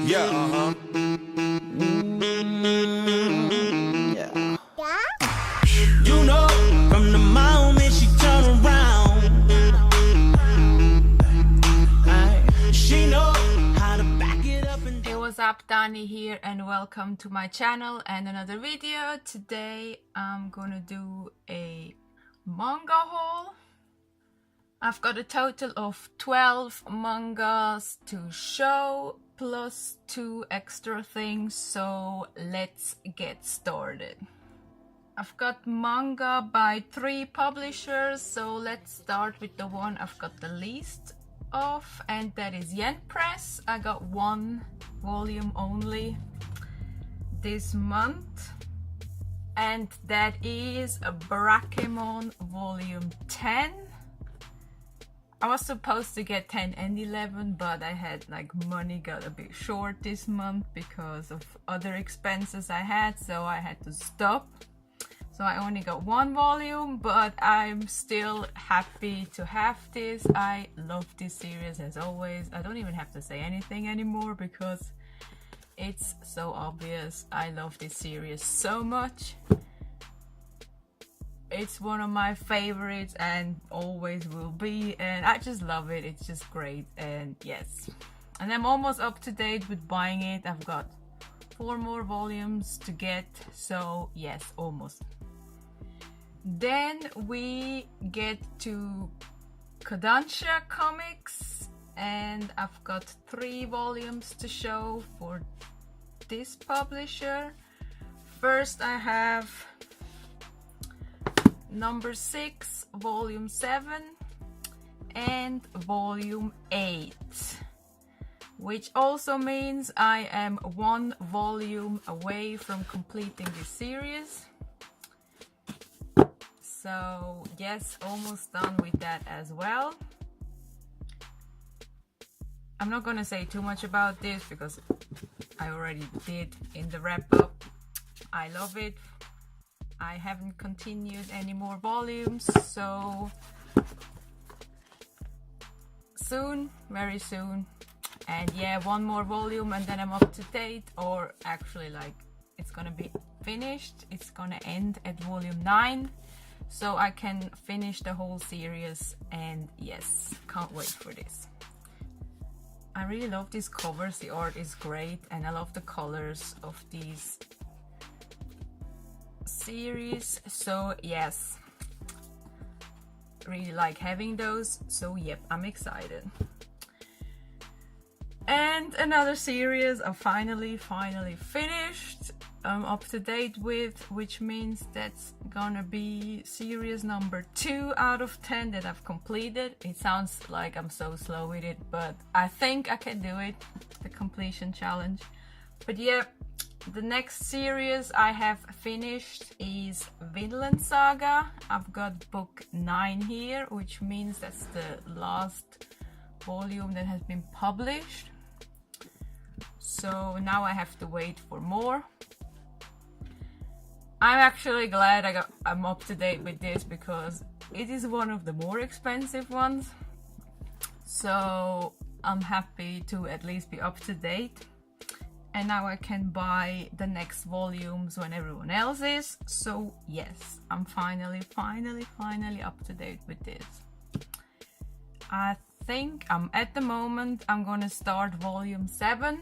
Yeah, Yeah. You know, from the moment she turn around, she know how to back it up and Hey, what's up, Dani here, and welcome to my channel and another video. Today I'm gonna do a manga haul. I've got a total of 12 mangas to show plus 2 extra things, so let's get started. I've got manga by 3 publishers, so let's start with the one I've got the least of, and that is Yen Press. I got 1 volume only this month, and that is a Barakamon volume 10. I was supposed to get 10 and 11, but I had money got a bit short this month because of other expenses I had, so I had to stop. So I only got 1 volume, but I'm still happy to have this. I love this series as always. I don't even have to say anything anymore because it's so obvious. I love this series so much. It's one of my favorites and always will be, and I just love it. It's just great, and yes. And I'm almost up to date with buying it. I've got 4 more volumes to get, so yes, almost. Then we get to Kodansha Comics, and I've got 3 volumes to show for this publisher. First I have number 6, volume 7 and volume 8, which also means I am 1 volume away from completing this series. So yes, almost done with that as well. I'm not gonna say too much about this because I already did in the wrap up. I love it. I haven't continued any more volumes, so soon, very soon. And yeah, 1 more volume and then I'm up to date, or actually it's gonna be finished. It's gonna end at volume 9, so I can finish the whole series, and yes, can't wait for this. I really love these covers. The art is great and I love the colors of these series, so yes, really like having those, so yep, I'm excited. And another series I finally finished, I'm up to date with, which means that's gonna be series number 2 out of 10 that I've completed. It sounds like I'm so slow with it, but I think I can do it, the completion challenge. But yeah, the next series I have finished is Vidalin Saga. I've got book 9 here, which means that's the last volume that has been published. So now I have to wait for more. I'm actually glad I'm up to date with this because it is one of the more expensive ones. So I'm happy to at least be up to date. And now I can buy the next volumes when everyone else is. So yes, I'm finally up to date with this. I think at the moment I'm gonna start volume 7,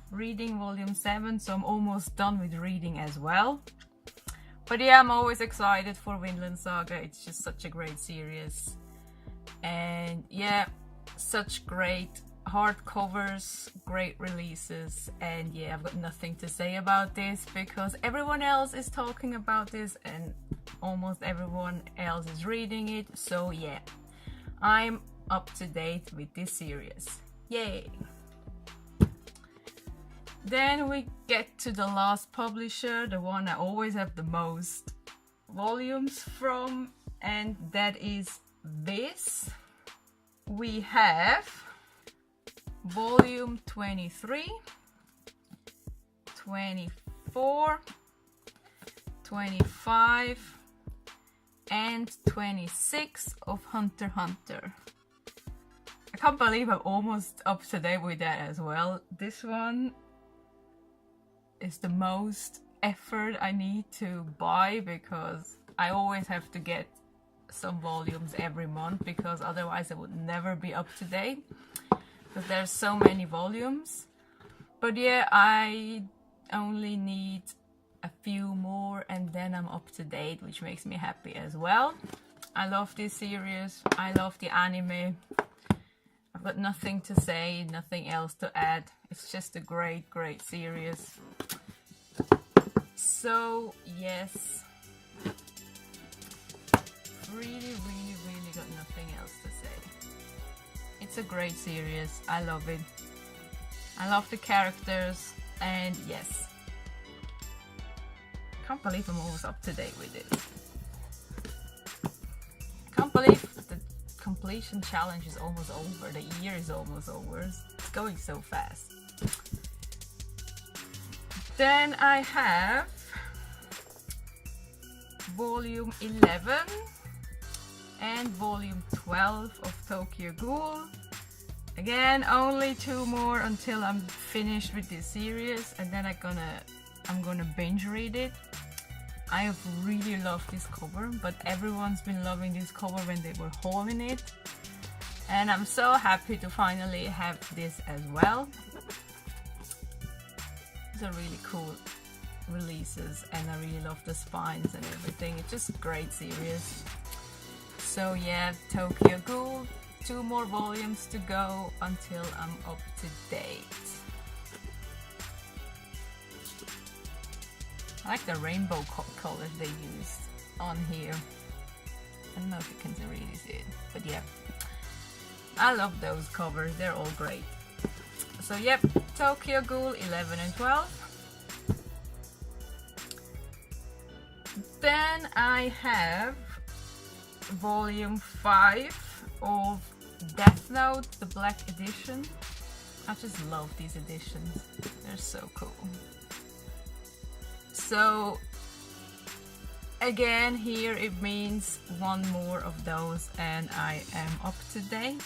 reading volume 7, so I'm almost done with reading as well. But yeah, I'm always excited for Vidalin Saga. It's just such a great series, and yeah, such great hardcovers, great releases, and yeah, I've got nothing to say about this because everyone else is talking about this and almost everyone else is reading it, so yeah, I'm up to date with this series. Yay! Then we get to the last publisher, the one I always have the most volumes from, and that is this. We have volume 23, 24, 25 and 26 of Hunter x Hunter. I can't believe I'm almost up to date with that as well. This one is the most effort I need to buy because I always have to get some volumes every month because otherwise I would never be up to date because there's so many volumes. But yeah, I only need a few more and then I'm up to date, which makes me happy as well. I love this series. I love the anime. I've got nothing to say, nothing else to add. It's just a great, great series. So yes, really got nothing else to say. It's a great series. I love it. I love the characters, and yes, can't believe I'm almost up to date with it. Can't believe the completion challenge is almost over. The year is almost over. It's going so fast. Then I have volume 11 and volume 12 of Tokyo Ghoul. Again, only 2 more until I'm finished with this series, and then I'm gonna binge read it. I have really loved this cover, but everyone's been loving this cover when they were hauling it, and I'm so happy to finally have this as well. These are really cool releases, and I really love the spines and everything. It's just a great series. So yeah, Tokyo Ghoul, 2 more volumes to go until I'm up to date. I like the rainbow colors they used on here. I don't know if you can really see it, but yeah. I love those covers, they're all great. So yep, Tokyo Ghoul 11 and 12. Then I have volume 5 of Death Note, the Black Edition. I just love these editions, they're so cool. So again, here it means 1 more of those and I am up to date.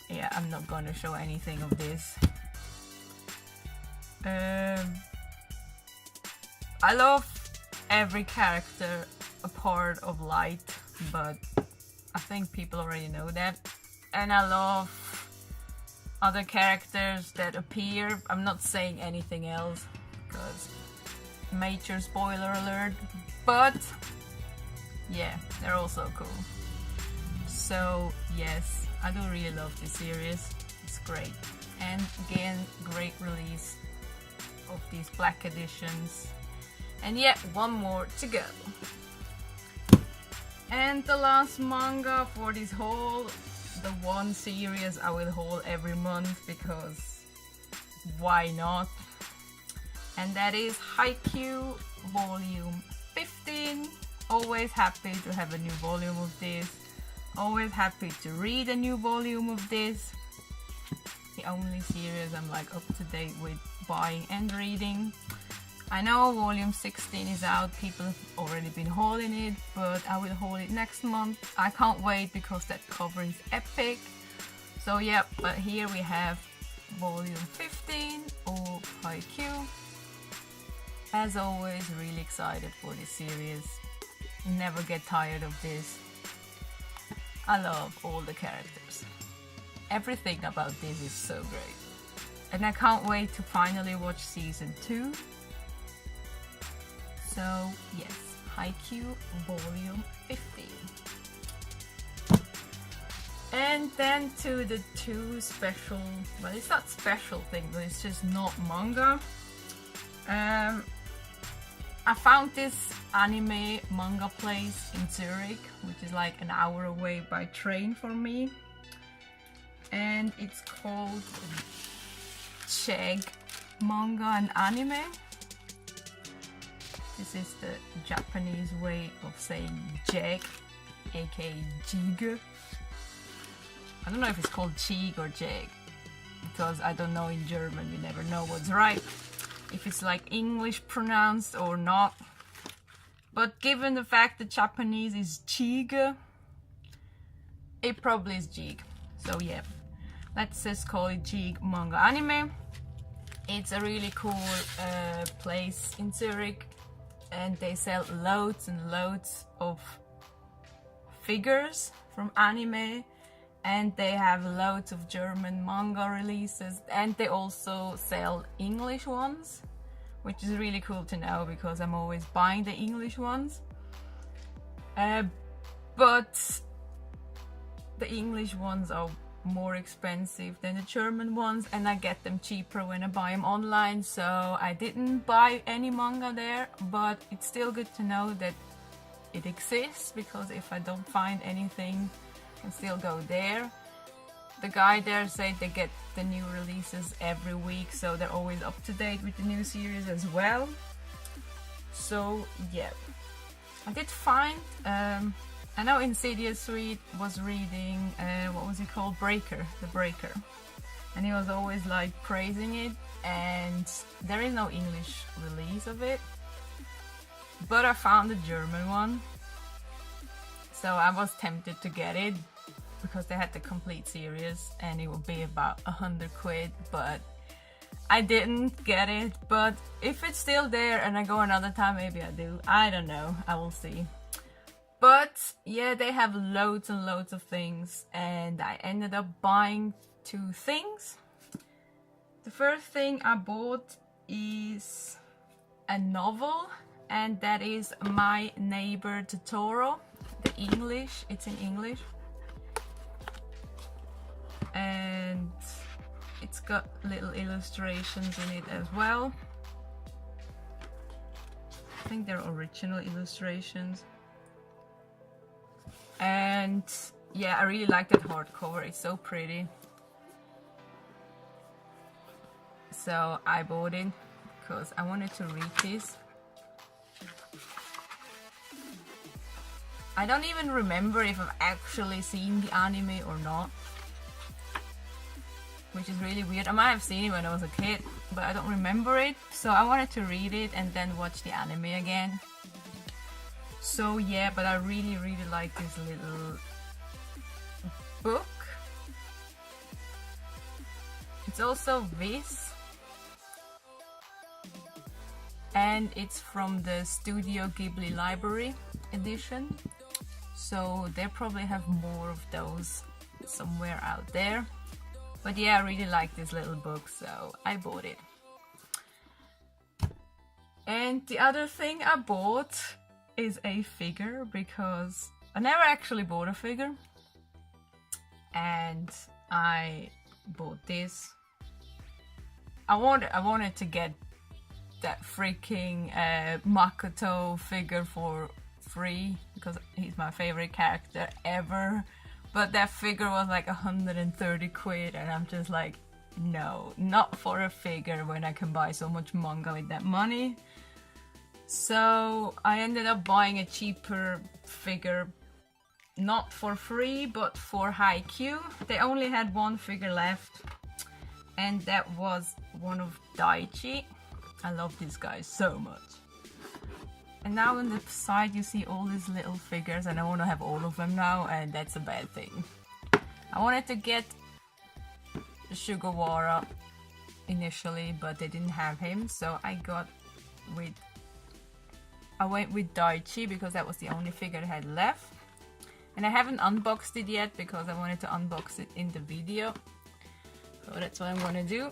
Yeah, I'm not going to show anything of this. I love every character a part of Light, but I think people already know that. And I love other characters that appear. I'm not saying anything else because major spoiler alert, but yeah, they're also cool. So yes, I do really love this series. It's great, and again, great release of these black editions, and yet 1 more to go. And the last manga for this haul, the one series I will haul every month because why not? And that is Haikyuu volume 15. Always happy to have a new volume of this. Always happy to read a new volume of this. The only series I'm like up to date with buying and reading. I know volume 16 is out, people have already been hauling it, but I will haul it next month. I can't wait because that cover is epic. So yeah, but here we have volume 15 of Haikyuu. As always, really excited for this series. Never get tired of this. I love all the characters. Everything about this is so great. And I can't wait to finally watch season 2. So yes, Haikyuu volume 15. And then to the 2 special, well, it's not special thing, but it's just not manga. I found this anime manga place in Zurich, which is like an hour away by train for me. And it's called XIV Manga and Anime. This is the Japanese way of saying jeg, aka jig. I don't know if it's called jig or jeg, because I don't know in German, you never know what's right, if it's like English pronounced or not. But given the fact that Japanese is jig, it probably is Jig. So yeah, let's just call it Jig Manga Anime. It's a really cool place in Zurich, and they sell loads and loads of figures from anime, and they have loads of German manga releases, and they also sell English ones, which is really cool to know because I'm always buying the English ones. But the English ones are more expensive than the German ones, and I get them cheaper when I buy them online, so I didn't buy any manga there, but it's still good to know that it exists, because if I don't find anything, I can still go there. The guy there said they get the new releases every week, so they're always up to date with the new series as well. So yeah, I did find I know Insidious was reading, what was it called? The Breaker. And he was always like praising it, and there is no English release of it. But I found the German one. So I was tempted to get it, because they had the complete series and it would be about 100 quid, but I didn't get it. But if it's still there and I go another time, maybe I do. I don't know, I will see. But yeah, they have loads and loads of things, and I ended up buying 2 things. The first thing I bought is a novel, and that is My Neighbor Totoro. The English, it's in English. And it's got little illustrations in it as well. I think they're original illustrations. And yeah, I really like that hardcover, it's so pretty. So I bought it because I wanted to read this. I don't even remember if I've actually seen the anime or not, which is really weird. I might have seen it when I was a kid, but I don't remember it. So I wanted to read it and then watch the anime again. So yeah, but I really like this little book. It's also this, and it's from the Studio Ghibli Library edition. So they probably have more of those somewhere out there. But yeah, I really like this little book, so I bought it. And the other thing I bought is a figure, because I never actually bought a figure, and I bought this. I wanted to get that freaking Makoto figure for free, because he's my favorite character ever, but that figure was like 130 quid, and I'm just like, no, not for a figure when I can buy so much manga with that money. So I ended up buying a cheaper figure, not for free, but for Haikyuu. They only had 1 figure left, and that was one of Daichi. I love this guy so much. And now on the side you see all these little figures, and I want to have all of them now, and that's a bad thing. I wanted to get Sugawara initially, but they didn't have him, so I went with Daichi because that was the only figure I had left. And I haven't unboxed it yet because I wanted to unbox it in the video. So that's what I'm gonna do.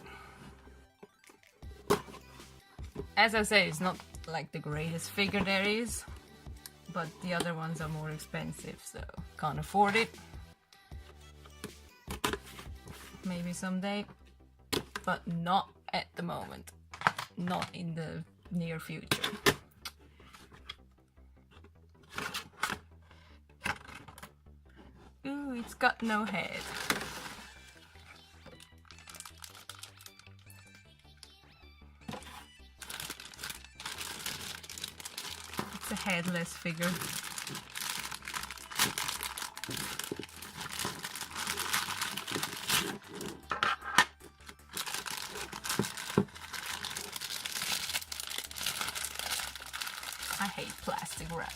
As I say, it's not like the greatest figure there is, but the other ones are more expensive, so can't afford it. Maybe someday, but not at the moment. Not in the near future. Ooh, it's got no head. It's a headless figure. I hate plastic wrap.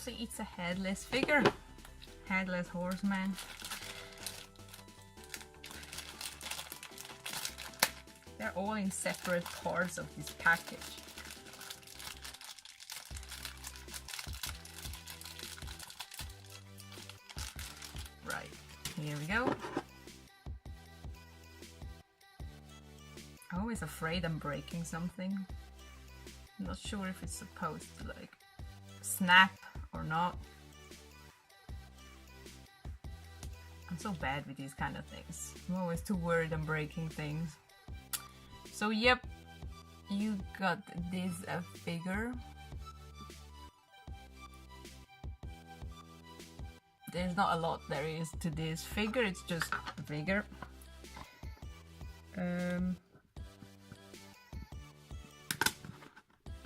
actually it's a headless figure. Headless horseman. They're all in separate parts of this package. Right, here we go. I'm always afraid I'm breaking something. I'm not sure if it's supposed to like snap or not. I'm so bad with these kind of things. I'm always too worried I'm breaking things. So yep, you got this figure. There's not a lot there is to this figure, it's just a figure.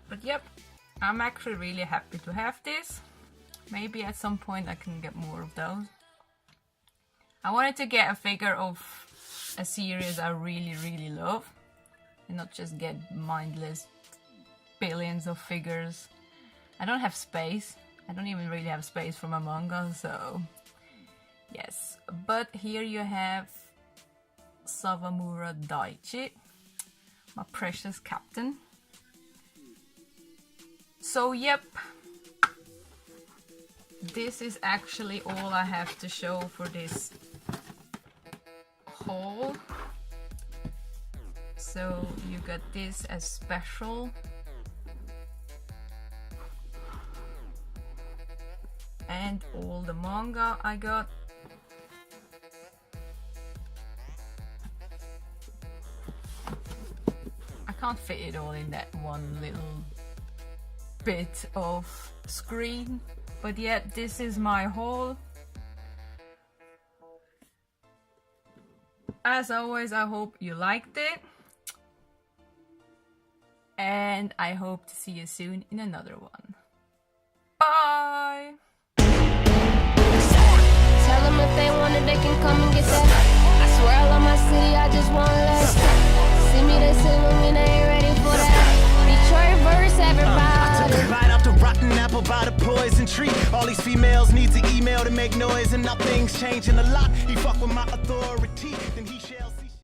But yep, I'm actually really happy to have this. Maybe at some point I can get more of those. I wanted to get a figure of a series I really love. And not just get mindless billions of figures. I don't have space. I don't even really have space for my manga, so yes. But here you have Sawamura Daichi, my precious captain. So yep, this is actually all I have to show for this haul. So you got this as special. And all the manga I got. I can't fit it all in that one little bit of screen. But yeah, this is my haul. As always, I hope you liked it. And I hope to see you soon in another one. Bye! Tell them if they want it, they can come and get that. I swear I love my city, I just want less. See me, they say when they ain't ready for that. Detroit verse, everybody. Right off the rotten apple by the poison tree. All these females need to email to make noise, and now things changing a lot. He fuck with my authority, then he shall.